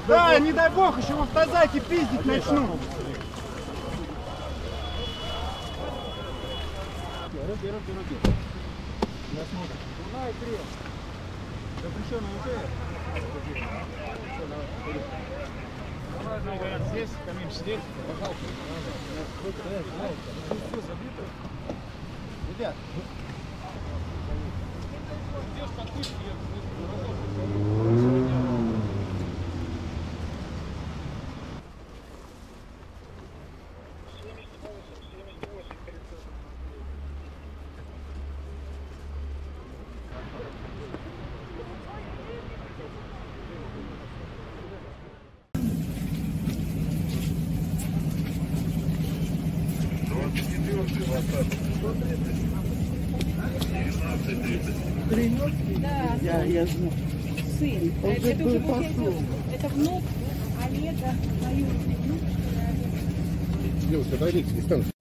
Да, не дай бог, еще в автозаке пиздить начну. Руки. Я смотрю. Луна и крем. Запрещенная уже. Давай вариант здесь, камин сидеть. Пожалуйста. Все забито. Ребят. Здесь подпишите, Да, я знаю. Сын. Это уже пошел. Это внук, а это двоюродный внук. Девушка, отойдите, дистанцию.